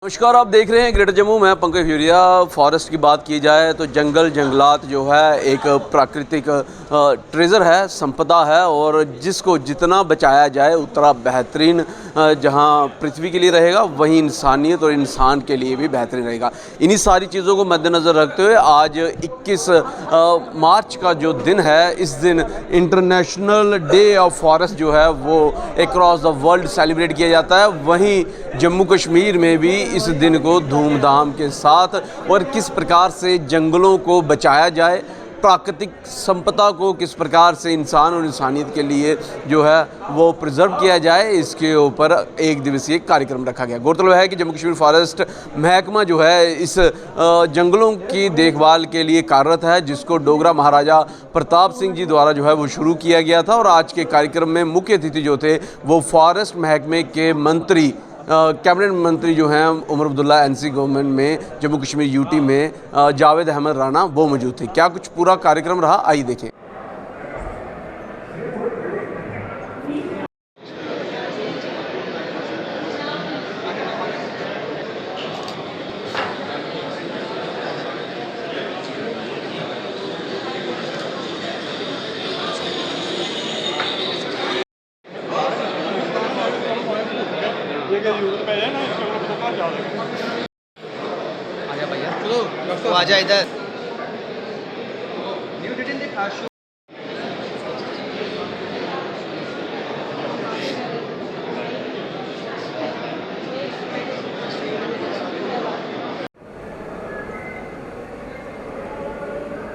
नमस्कार, आप देख रहे हैं ग्रेटर जम्मू में पंकज ह्यूरिया। फॉरेस्ट की बात की जाए तो जंगलात जो है एक प्राकृतिक ट्रेजर है, संपदा है, और जिसको जितना बचाया जाए उतना बेहतरीन जहां पृथ्वी के लिए रहेगा वहीं इंसानियत और इंसान के लिए भी बेहतरीन रहेगा। इन्हीं सारी चीज़ों को मद्देनज़र रखते हुए आज 21 मार्च का जो दिन है, इस दिन इंटरनेशनल डे ऑफ फॉरेस्ट जो है वो अक्रॉस द वर्ल्ड सेलिब्रेट किया जाता है। वहीं जम्मू कश्मीर में भी इस दिन को धूमधाम के साथ और किस प्रकार से जंगलों को बचाया जाए, प्राकृतिक संपदा को किस प्रकार से इंसान और इंसानियत के लिए जो है वो प्रिजर्व किया जाए, इसके ऊपर एक दिवसीय कार्यक्रम रखा गया। गौरतलब है कि जम्मू कश्मीर फॉरेस्ट महकमा जो है इस जंगलों की देखभाल के लिए कार्यरत है, जिसको डोगरा महाराजा प्रताप सिंह जी द्वारा जो है वो शुरू किया गया था। और आज के कार्यक्रम में मुख्य अतिथि जो थे वो फॉरेस्ट महकमे के मंत्री, कैबिनेट मंत्री जो हैं उमर अब्दुल्ला एनसी गवर्नमेंट में जम्मू कश्मीर यूटी में जावेद अहमद राणा, वो मौजूद थे। क्या कुछ पूरा कार्यक्रम रहा, आइए देखें। आजा भैया, चलो तो आजा इधर। न्यू डिटेन दिखा शो।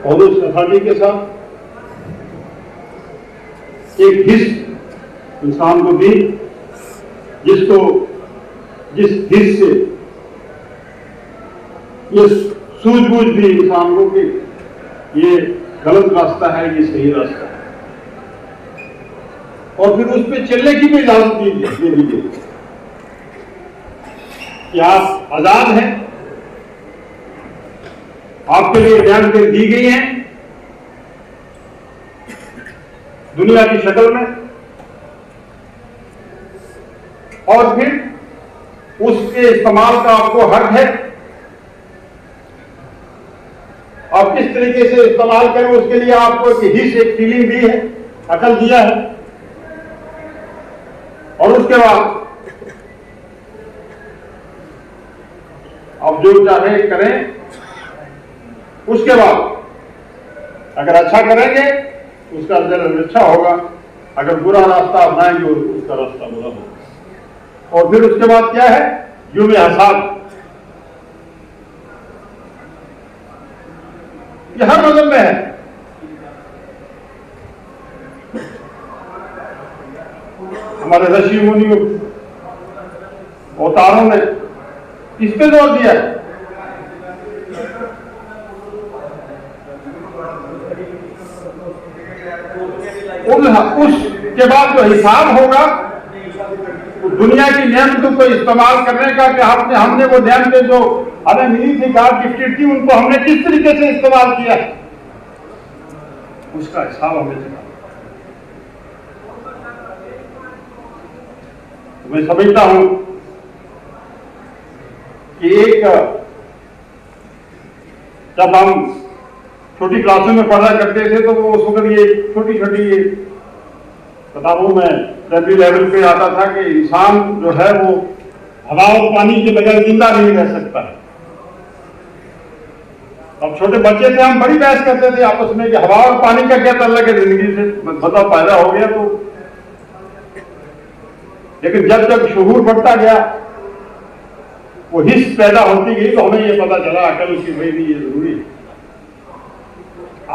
और उस अथॉरिटी के साथ एक हिस्स इंसान को दी, जिसको जिस हिस्स से ये सूझबूझ दी इंसान को कि ये गलत रास्ता है, ये सही रास्ता है, और फिर उस पर चलने की भी इजाजत दे दी गई कि आप आजाद हैं, आपके लिए जानकारी दी गई है दुनिया की शक्ल में, और फिर उसके इस्तेमाल का आपको हक है। आप किस तरीके से इस्तेमाल करें उसके लिए आपको एक हिस्स, एक फीलिंग दी है, अकल दिया है, और उसके बाद आप जो चाहे करें। उसके बाद अगर अच्छा करेंगे उसका रिजल्ट अच्छा होगा, अगर बुरा रास्ता अपनाएंगे उसका रास्ता बुरा होगा। और फिर उसके बाद क्या है, युमे हसाब, ये हर मजहब में है। हमारे ऋषि मुनि अवतारों ने इस पे जोर दिया है। उसके बाद जो हिसाब होगा दुनिया की नेमतों को इस्तेमाल करने का, कि हमने वो नेमतें जो हमें मिली थी, गॉड गिफ्टेड थी, उनको हमने किस तरीके से इस्तेमाल किया, उसका हिसाब हमें चुका। मैं समझता हूं कि जब हम छोटी क्लासों में पढ़ा करते थे तो वो उस वक्त ये छोटी छोटी किताबों में प्राइमरी लेवल पे आता था कि इंसान जो है वो हवा और पानी के बगैर जिंदा नहीं रह सकता। अब छोटे बच्चे थे, हम बड़ी बहस करते थे आपस में कि हवा और पानी का क्या ताल्लुक है जिंदगी से, बताओ पैदा हो गया तो। लेकिन जब जब शऊर बढ़ता गया, वो हिस्स पैदा होती गई, तो हमें ये पता चला अकल की भाई भी ये जरूरी है।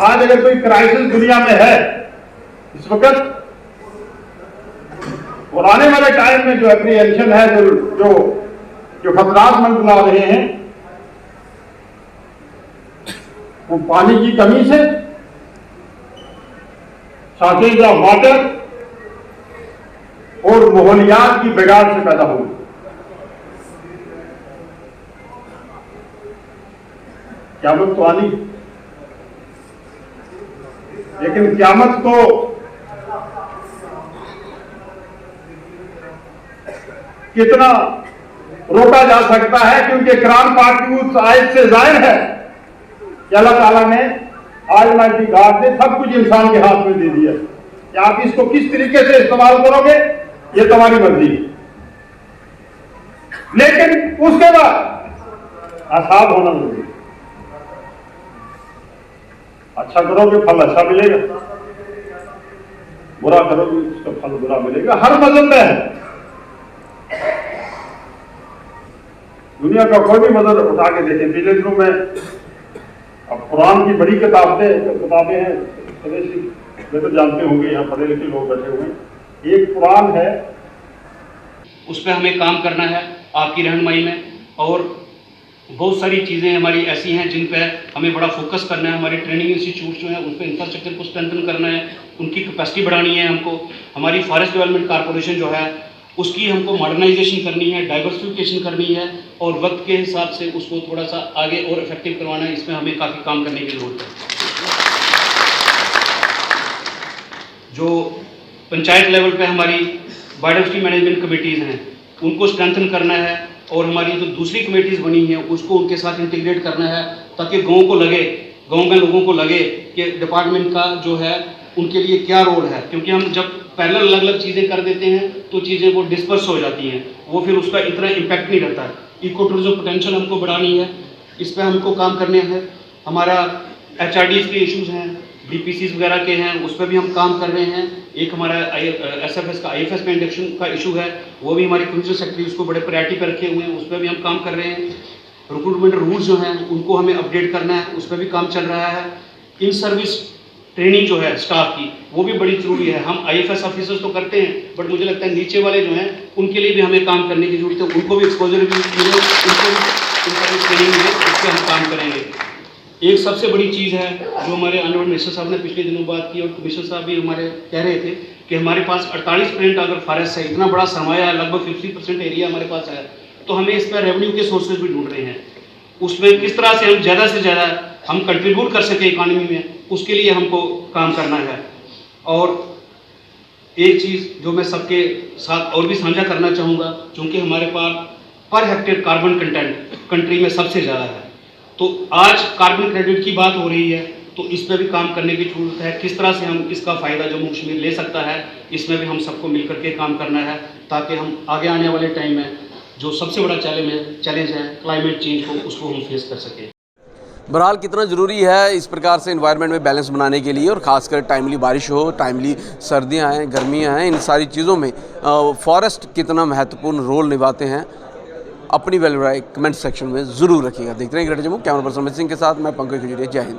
आज अगर कोई क्राइसिस दुनिया में है इस वक्त, और आने वाले टाइम में जो एप्रीहेंशन है, जो खतरात मंडरा रहे हैं, वो पानी की कमी से, शॉर्टेज ऑफ वाटर और माहौलियात की बिगाड़ से पैदा होगी। क़यामत तो आनी, लेकिन क़यामत को कितना रोका जा सकता है, क्योंकि कुरान पाक की उस आयत से जाहिर है कि अल्लाह ताला ने ऑलमाइटी गॉड ने सब कुछ इंसान के हाथ में दे दिया कि आप इसको किस तरीके से इस्तेमाल करोगे ये तुम्हारी मर्जी है। लेकिन उसके बाद आसाब होना जरूरी। अच्छा करोगे फल अच्छा मिलेगा, बुरा करोगे उसका फल बुरा मिलेगा। हर मजहब में है, दुनिया का कोई भी मजहब उठा के देखें। पिछले दिनों में अब कुरान की बड़ी किताबें हैं, स्वदेशी वे तो जानते होंगे, यहाँ पढ़े लिखे लोग बैठे हुए हैं। एक कुरान है, उस पर हमें काम करना है आपकी रहनुमाई में। और बहुत सारी चीज़ें हमारी ऐसी हैं जिन पे हमें बड़ा फोकस करना है। हमारे ट्रेनिंग इंस्टीट्यूट जो हैं उन पर इंफ्रास्ट्रक्चर को स्ट्रेंथन करना है, उनकी कैपेसिटी बढ़ानी है हमको। हमारी फॉरेस्ट डेवलपमेंट कॉर्पोरेशन जो है उसकी हमको मॉडर्नाइजेशन करनी है, डाइवर्सिफिकेशन करनी है और वक्त के हिसाब से उसको थोड़ा सा आगे और इफेक्टिव करवाना है। इसमें हमें काफ़ी काम करने की ज़रूरत है। जो पंचायत लेवल पे हमारी बायोडाइवर्सिटी मैनेजमेंट कमेटीज़ हैं उनको स्ट्रेंथन करना है और हमारी जो दूसरी कमेटीज़ बनी हैं उसको उनके साथ इंटीग्रेट करना है, ताकि गाँव में लोगों को लगे कि डिपार्टमेंट का जो है उनके लिए क्या रोल है। क्योंकि हम जब पैरेलल अलग अलग चीज़ें कर देते हैं तो चीज़ें वो डिस्पर्स हो जाती हैं, वो फिर उसका इतना इम्पैक्ट नहीं रहता है। इको टूरिज्म पोटेंशियल हमको बढ़ानी है, इस पर हमको काम करने हैं। हमारा HRDs के इश्यूज़ हैं, DPCs वगैरह के हैं, उस पर भी हम काम कर रहे हैं। एक हमारा SFS का IFS में इंडक्शन का इशू है, वो भी हमारी प्रिंसिपल सेक्रेटरी उसको बड़े प्रायोरिटी पर रखे हुए हैं, उस पर भी हम काम कर रहे हैं। रिक्रूटमेंट रूल्स जो हैं उनको हमें अपडेट करना है, उस पर भी काम चल रहा है। इन सर्विस ट्रेनिंग जो है स्टाफ की वो भी बड़ी ज़रूरी है। हम IFS ऑफिसर्स तो करते हैं, बट मुझे लगता है नीचे वाले जो हैं उनके लिए भी हमें काम करने की ज़रूरत है। उनको भी एक्सपोजर भी मिले, उनको भी ट्रेनिंग मिले, उस पर हम काम करेंगे। एक सबसे बड़ी चीज़ है जो हमारे ऑनरेबल मिनिस्टर साहब ने पिछले दिनों बात की और कमिश्नर साहब भी हमारे कह रहे थे कि हमारे पास 48% अगर फॉरेस्ट है, इतना बड़ा सरमाया है, लगभग 50% एरिया हमारे पास है, तो हमें इस पर रेवेन्यू के सोर्सेज भी ढूंढ रहे हैं। उसमें किस तरह से हम ज़्यादा से ज़्यादा हम कंट्रीब्यूट कर सकें इकॉनमी में, उसके लिए हमको काम करना है। और एक चीज़ जो मैं सबके साथ और भी साझा करना चाहूँगा, चूँकि हमारे पास per hectare carbon content country में सबसे ज़्यादा है, तो आज कार्बन क्रेडिट की बात हो रही है, तो इस पर भी काम करने की जरूरत है। किस तरह से हम इसका फ़ायदा जम्मू कश्मीर ले सकता है, इसमें भी हम सबको मिल करके काम करना है, ताकि हम आगे आने वाले टाइम में जो सबसे बड़ा चैलेंज है क्लाइमेट चेंज को, उसको हम फेस कर सकें। बहरहाल कितना ज़रूरी है इस प्रकार से इन्वायरमेंट में बैलेंस बनाने के लिए, और ख़ासकर टाइमली बारिश हो, टाइमली सर्दियाँ हैं, गर्मियाँ हैं, इन सारी चीज़ों में फॉरेस्ट कितना महत्वपूर्ण रोल निभाते हैं। अपनी वैल्यू राय कमेंट सेक्शन में ज़रूर रखिएगा। देखते रहें greater Jammu. Camera person Amit Singh के साथ मैं पंकज खजूरिया। जय हिंद।